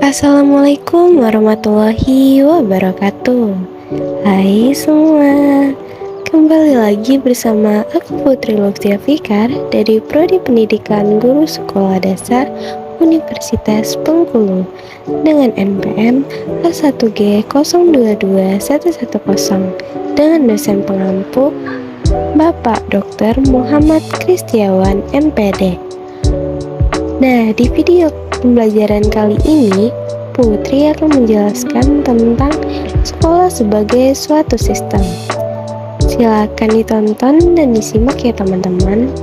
Assalamualaikum warahmatullahi wabarakatuh. Hai semua, kembali lagi bersama aku Putri Lutfia Fikar dari Prodi Pendidikan Guru Sekolah Dasar Universitas Bengkulu dengan NPM A1G022110 dengan dosen pengampu Bapak Dr. Muhammad Kristiawan MPD. Nah, di video pembelajaran kali ini, Putri akan menjelaskan tentang sekolah sebagai suatu sistem. Silakan ditonton dan disimak ya teman-teman.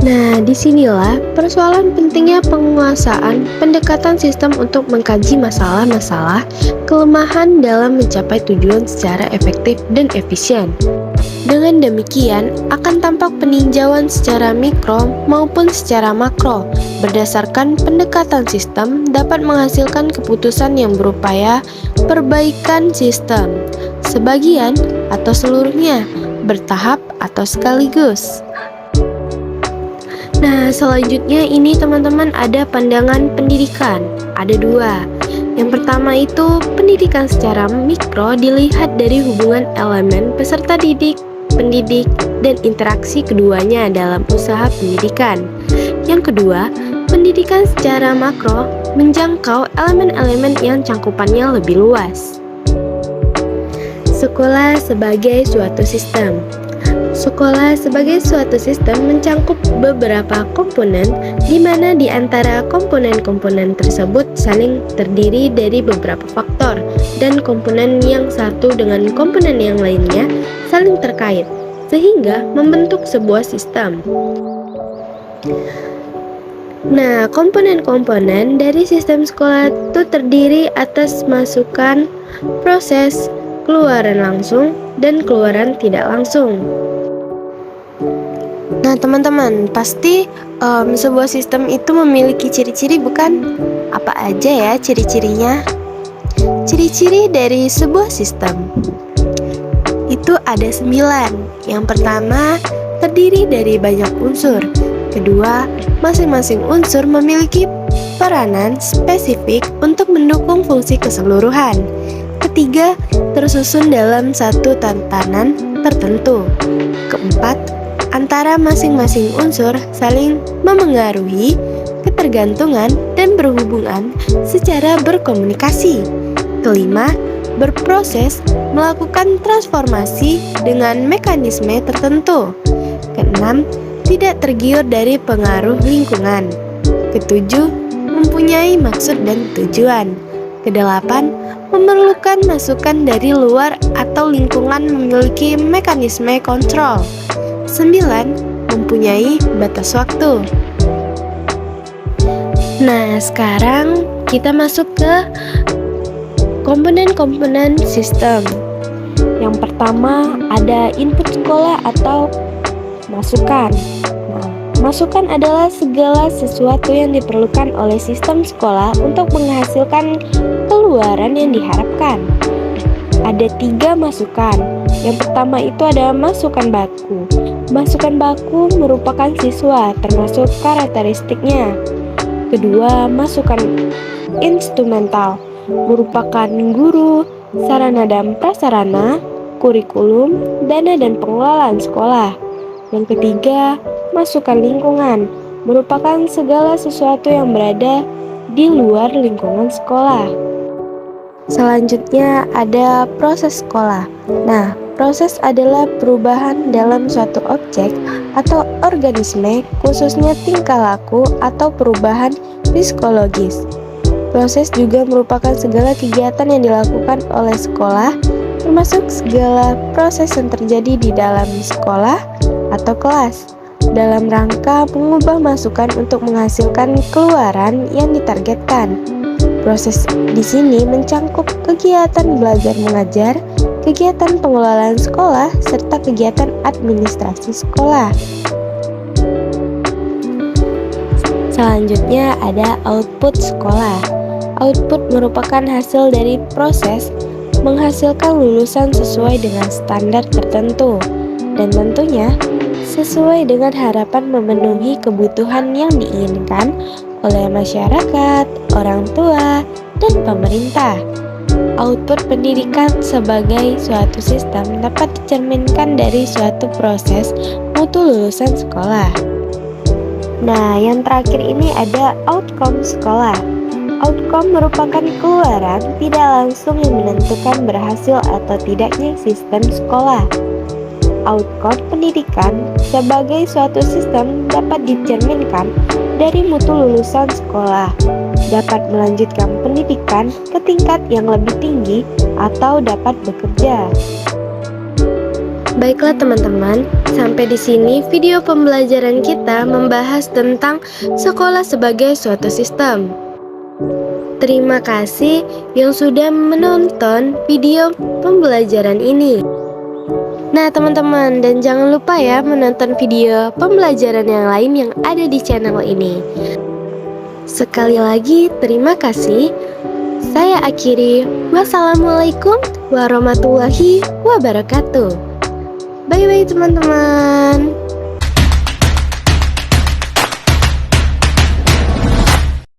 Nah, disinilah persoalan pentingnya penguasaan pendekatan sistem untuk mengkaji masalah-masalah kelemahan dalam mencapai tujuan secara efektif dan efisien. Dengan demikian, akan tampak peninjauan secara mikro maupun secara makro. Berdasarkan pendekatan sistem dapat menghasilkan keputusan yang berupaya perbaikan sistem, sebagian atau seluruhnya, bertahap atau sekaligus. Nah, selanjutnya ini teman-teman ada pandangan pendidikan, ada dua. Yang pertama itu pendidikan secara mikro dilihat dari hubungan elemen peserta didik, pendidik, dan interaksi keduanya dalam usaha pendidikan. Yang kedua, pendidikan secara makro menjangkau elemen-elemen yang cangkupannya lebih luas. Sekolah sebagai suatu sistem. Sekolah sebagai suatu sistem mencangkup beberapa komponen di mana di antara komponen-komponen tersebut saling terdiri dari beberapa faktor dan komponen yang satu dengan komponen yang lainnya saling terkait sehingga membentuk sebuah sistem. Nah, komponen-komponen dari sistem sekolah itu terdiri atas masukan, proses, keluaran langsung, dan keluaran tidak langsung. Nah teman-teman, pasti sebuah sistem itu memiliki ciri-ciri bukan? Apa aja ya ciri-cirinya? Ciri-ciri dari sebuah sistem itu ada 9. Yang pertama, terdiri dari banyak unsur. Kedua, masing-masing unsur memiliki peranan spesifik untuk mendukung fungsi keseluruhan. Ketiga, tersusun dalam satu tatanan tertentu. Keempat, antara masing-masing unsur saling memengaruhi, ketergantungan, dan berhubungan secara berkomunikasi. Kelima, berproses melakukan transformasi dengan mekanisme tertentu. Keenam, tidak tergiur dari pengaruh lingkungan. Ketujuh, mempunyai maksud dan tujuan. Kedelapan, memerlukan masukan dari luar atau lingkungan memiliki mekanisme kontrol. 9. Mempunyai batas waktu. Nah, sekarang kita masuk ke komponen-komponen sistem. Yang pertama ada input sekolah atau masukan. Nah, masukan adalah segala sesuatu yang diperlukan oleh sistem sekolah untuk menghasilkan keluaran yang diharapkan. Ada 3 masukan. Yang pertama itu ada masukan baku. Masukan baku merupakan siswa termasuk karakteristiknya. Kedua, masukan instrumental merupakan guru, sarana dan prasarana, kurikulum, dana dan pengelolaan sekolah. Yang ketiga, masukan lingkungan merupakan segala sesuatu yang berada di luar lingkungan sekolah. Selanjutnya ada proses sekolah. Nah, proses adalah perubahan dalam suatu objek atau organisme, khususnya tingkah laku atau perubahan psikologis. Proses juga merupakan segala kegiatan yang dilakukan oleh sekolah, termasuk segala proses yang terjadi di dalam sekolah atau kelas, dalam rangka mengubah masukan untuk menghasilkan keluaran yang ditargetkan. Proses di sini mencangkup kegiatan belajar mengajar, kegiatan pengelolaan sekolah, serta kegiatan administrasi sekolah. Selanjutnya ada output sekolah. Output merupakan hasil dari proses menghasilkan lulusan sesuai dengan standar tertentu. Dan tentunya sesuai dengan harapan memenuhi kebutuhan yang diinginkan oleh masyarakat, orang tua, dan pemerintah. Output pendidikan sebagai suatu sistem dapat dicerminkan dari suatu proses mutu lulusan sekolah. Nah, yang terakhir ini ada outcome sekolah. Outcome merupakan keluaran tidak langsung yang menentukan berhasil atau tidaknya sistem sekolah. Outcome pendidikan sebagai suatu sistem dapat dicerminkan dari mutu lulusan sekolah, dapat melanjutkan pendidikan ke tingkat yang lebih tinggi atau dapat bekerja. Baiklah teman-teman, sampai di sini video pembelajaran kita membahas tentang sekolah sebagai suatu sistem. Terima kasih yang sudah menonton video pembelajaran ini. Nah teman-teman, dan jangan lupa ya menonton video pembelajaran yang lain yang ada di channel ini. Sekali lagi terima kasih. Saya akhiri. Wassalamualaikum warahmatullahi wabarakatuh. Bye bye teman-teman.